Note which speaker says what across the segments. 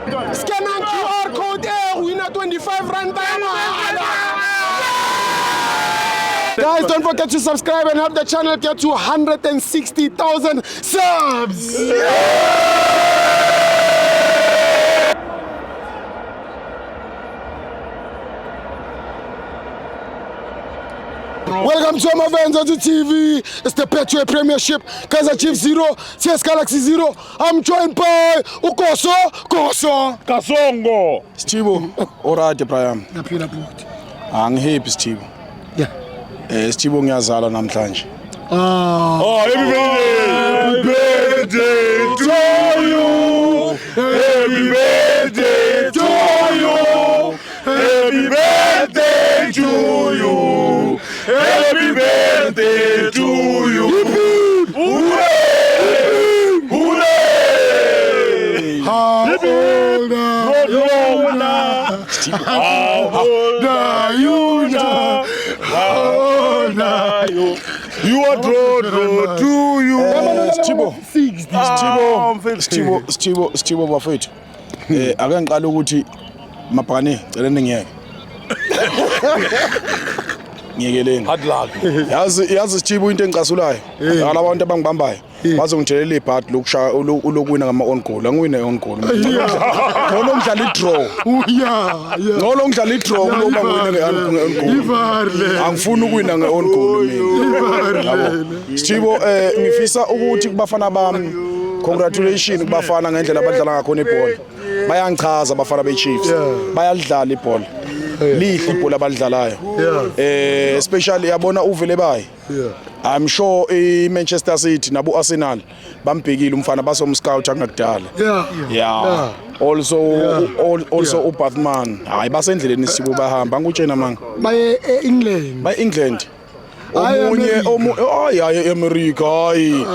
Speaker 1: Scan and QR code winner 25 rand. Guys, don't forget to subscribe and help the channel get to 160,000 subs. Welcome to Amavenza TV. It's the Petro Premiership. Kaizer Chiefs 0, CS Galaxy 0. I'm joined by Ukoso
Speaker 2: Kasongo.
Speaker 3: Stibo, alright Brian.
Speaker 1: Naphila bhuti.
Speaker 3: Angihappy Stibo.
Speaker 1: Yeah.
Speaker 3: Stibo ngiyazala namhlanje.
Speaker 2: Oh, happy birthday to you. Happy birthday to you. Happy birthday to you. Happy birthday to you. Hooray! Hooray!
Speaker 1: How old are you now?
Speaker 2: How old are you now? How old are you? You are road to you.
Speaker 3: Stibo bafethu. Ake ngiqala ukuthi mabhane celeni ngiyeke. Ngiyekeleni.
Speaker 2: Hard luck.
Speaker 3: Yazi Stibo into engicasulayo. Alabantu abangibambayo. Bazongithelela ibhadi lokushaya lokuwina ngama on goal. Angiwine on goal. Ngolo ngidlala i-draw. Ngolo ngidlala i-draw kuloba ngiwine nge-on goal. Angifuni ukuwina nge-on goal mina. Stibo ngifisa ukuthi kubafana bami congratulations kubafana ngendlela abadlala ngakhona ibhola. Bayangichaza abafana be-Chiefs. Bayalidlala ibhola. Lihle ibhola abadlalayo. Especially yabona uvele bayi. I'm sure Manchester City nabo Arsenal bambhekile umfana basomscout angakudala. Also uBathman. Hayi basendleleni Stibo bahamba ngutshena manga.
Speaker 1: Baye England.
Speaker 3: By England. Omunye hayi America hayi.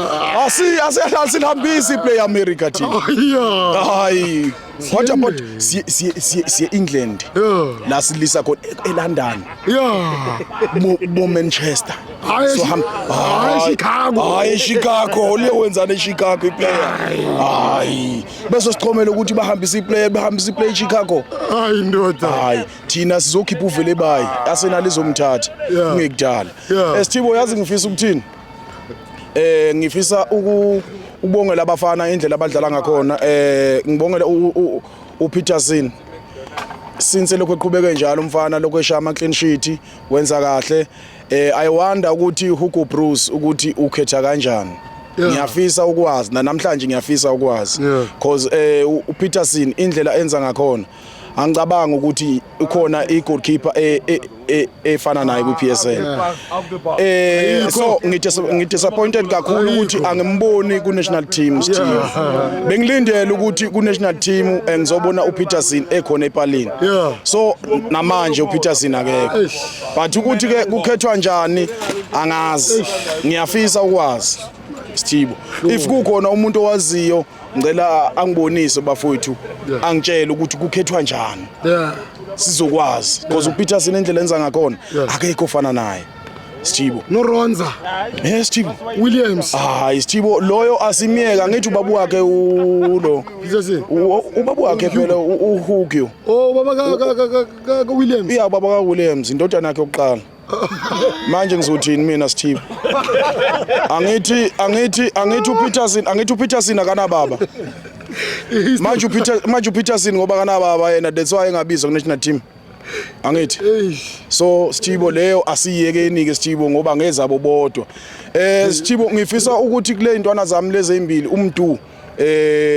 Speaker 3: Asilambisi play America team. Hayi. What about si England? La silisa khona eLondon. Bo Manchester.
Speaker 1: So
Speaker 3: Chicago liyowenzana eChicago iplayer. Hayi. Bese sichomela ukuthi bahambisa iplay Chicago.
Speaker 1: Hayi ndoda.
Speaker 3: Hayi, thina sizokhipha uvele bayi. Arsenal izomthatha ngekudala. Stibo yazi ngifisa ukuthini? Ngifisa ubongela abafana indlela abadlala ngakhona ngibongela uPeterson since lokho eqhubeke njalo umfana lokho eshaya ama clean sheet wenza kahle I wonder ukuthi Hugo Bruce ukuthi ukhetha kanjani ngiyafisa ukwazi namhlanje ngiyafisa ukwazi because uPeterson indlela enza ngakhona angicabanga ukuthi ukhona igoalkeeper efana naye kuPSL so ngidisappointed kakhulu ukuthi angimboni ku-national team Steve bengilindele ukuthi ku-national team ngizobona uPeterson ekhona epalini so namanje uPeterson akekho but ukuthi ke kukhethwa njani angazi ngiyafisa ukwazi Stibo if kukhona umuntu owaziyo ngicela angibonise bafowethu angitshela ukuthi kukhethwa njani sizokwazi because uPeterson indlela enza ngakhona akekho ofana naye Stibo
Speaker 1: no Ronza
Speaker 3: Stibo
Speaker 1: Williams
Speaker 3: Stibo loyo asimiyeka ngithi ubaba wakhe ulo ubaba wakhe phela uHugio
Speaker 1: baba ka Williams
Speaker 3: baba ka Williams indodana yakhe yokuqala manje ngizothini mina Stibo angithi uPeterson akana baba manje uPeterson ngoba kana baba yena that's why engabizwa ku-national team angithi so Stibo leyo asiyekeni ke Stibo ngoba ngezabo bodwa Stibo ngifisa ukuthi kule intwana zami lezi ezimbili umdu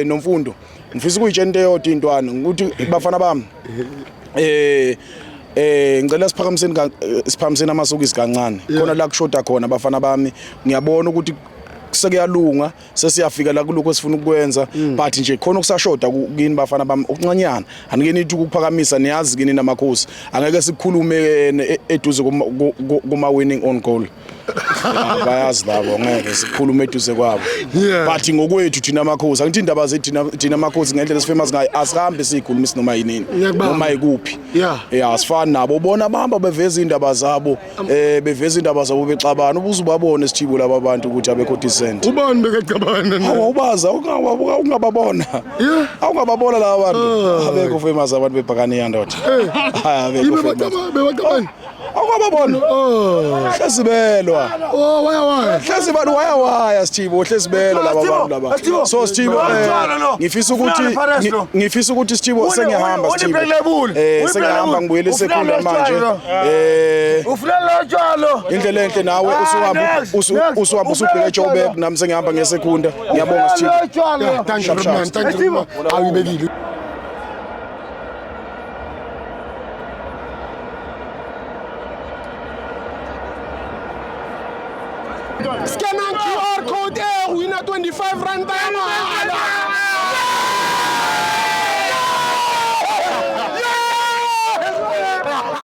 Speaker 3: nomfundo ngifisa ukuyitshela into eyodwa intwana ukuthi bafana bami ngicela siphakamiseni amasokisi kancane khona la kushoda khona abafana bami ngiyabona ukuthi sekuyalunga sesiyafika la kuloko esifuna ukwenza but nje khona ukusashoda kini bafana bami okuncanyana anike nithi ukuphakamisa niyazi kini namakhosi angeke sikhulume eduze kuma winning on goal bayazi labo ngeke sikhulume eduze kwabo but ngokwethu thina amakhosi angithi indaba zethu thina amakhosi ngendlela esifamous ngayo asihambe sikhulumisa noma yinini noma ikuphi asifani nabo bona bahamba beveza indaba zabo beveza indaba zabo bexabana ubuzubabone Stibo laba bantu ukuthi abekho 100%.
Speaker 1: Ubani bekacabana?
Speaker 3: Awubaza ungababona.
Speaker 1: Yeah.
Speaker 3: Awungababona laba bantu. Abekho famous abantu bebhakani ndoda. Abekho famous.
Speaker 1: Bewacabana.
Speaker 3: Awungababona. Hlezibelwa.
Speaker 1: Oh, waya.
Speaker 3: Hlezibelwa waya Sithibo, hlezibelwa laba bantu laba. So Sithibo ngifisa ukuthi Sithibo sengiyahamba Sithibo. Sengiyahamba ngibuyele esekhunda manje.
Speaker 2: Ufuna lo tshwalo.
Speaker 3: Indlela enhle nawe usuhamba usubheka eJoburg nami sengihamba ngesekhunda. Ngiyabonga Sithibo.
Speaker 1: Thank you man. Thank you. Awubekile. Scan and QR code winner 25 rand.